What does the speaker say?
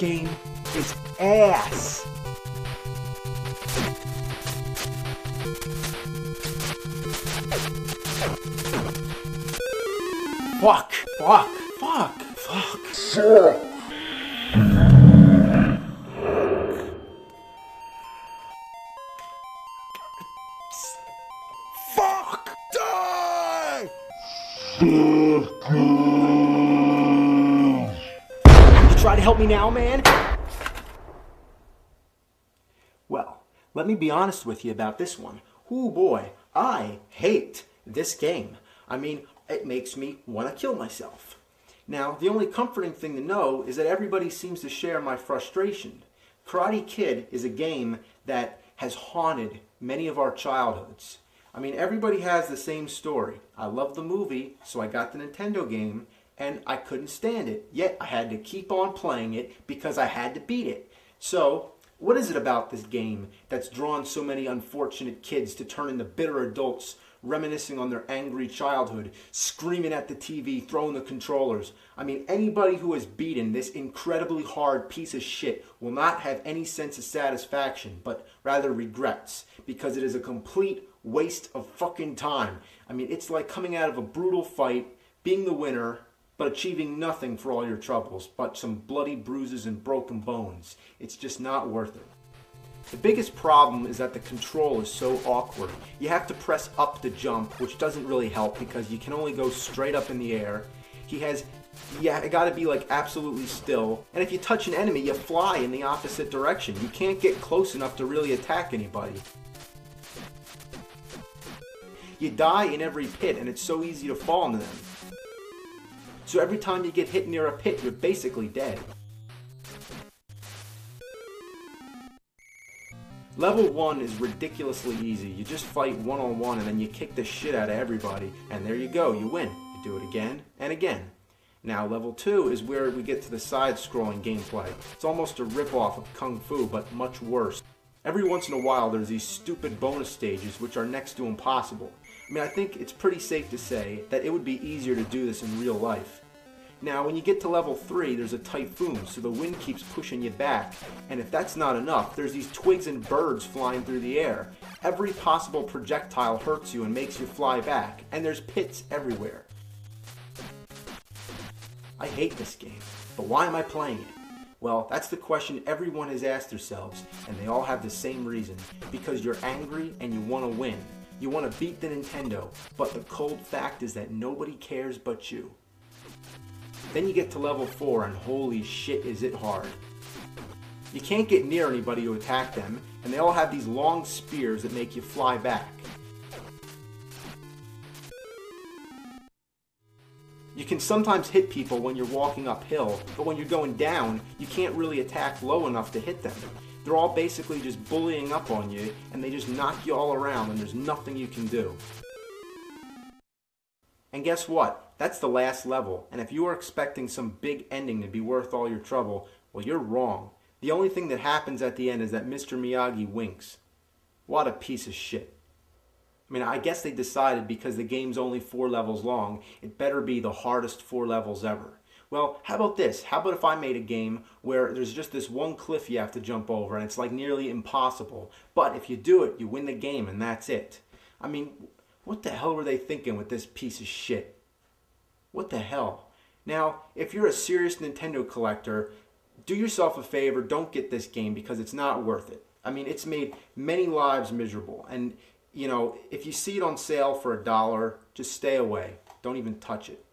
game is ass. Fuck. Fuck. Fuck. Fuck. Fuck. Fuck! Die! You try to help me now, man? Well, let me be honest with you about this one. Ooh boy, I hate this game. I mean, it makes me want to kill myself. Now, the only comforting thing to know is that everybody seems to share my frustration. Karate Kid is a game that has haunted many of our childhoods. I mean, everybody has the same story. I love the movie, so I got the Nintendo game, and I couldn't stand it. Yet, I had to keep on playing it because I had to beat it. So, what is it about this game that's drawn so many unfortunate kids to turn into bitter adults, reminiscing on their angry childhood, screaming at the TV, throwing the controllers? I mean, anybody who has beaten this incredibly hard piece of shit will not have any sense of satisfaction, but rather regrets, because it is a complete waste of fucking time. I mean, it's like coming out of a brutal fight, being the winner, but achieving nothing for all your troubles, but some bloody bruises and broken bones. It's just not worth it. The biggest problem is that the control is so awkward. You have to press up to jump, which doesn't really help because you can only go straight up in the air. It gotta be like absolutely still. And if you touch an enemy, you fly in the opposite direction. You can't get close enough to really attack anybody. You die in every pit, and it's so easy to fall into them. So every time you get hit near a pit, you're basically dead. Level 1 is ridiculously easy. You just fight one-on-one and then you kick the shit out of everybody, and there you go, you win. You do it again and again. Now level 2 is where we get to the side-scrolling gameplay. It's almost a rip-off of Kung Fu, but much worse. Every once in a while there's these stupid bonus stages which are next to impossible. I mean, I think it's pretty safe to say that it would be easier to do this in real life. Now, when you get to level 3, there's a typhoon, so the wind keeps pushing you back. And if that's not enough, there's these twigs and birds flying through the air. Every possible projectile hurts you and makes you fly back, and there's pits everywhere. I hate this game, but why am I playing it? Well, that's the question everyone has asked themselves, and they all have the same reason. Because you're angry and you want to win. You want to beat the Nintendo, but the cold fact is that nobody cares but you. Then you get to level 4 and holy shit is it hard. You can't get near anybody to attack them, and they all have these long spears that make you fly back. You can sometimes hit people when you're walking uphill, but when you're going down, you can't really attack low enough to hit them. They're all basically just bullying up on you, and they just knock you all around, and there's nothing you can do. And guess what? That's the last level, and if you are expecting some big ending to be worth all your trouble, well, you're wrong. The only thing that happens at the end is that Mr. Miyagi winks. What a piece of shit. I mean, I guess they decided because the game's only 4 levels long, it better be the hardest 4 levels ever. Well, how about this? How about if I made a game where there's just this one cliff you have to jump over, and it's like nearly impossible, but if you do it, you win the game, and that's it. I mean, what the hell were they thinking with this piece of shit? What the hell? Now, if you're a serious Nintendo collector, do yourself a favor, don't get this game because it's not worth it. I mean, it's made many lives miserable, and, you know, if you see it on sale for $1, just stay away. Don't even touch it.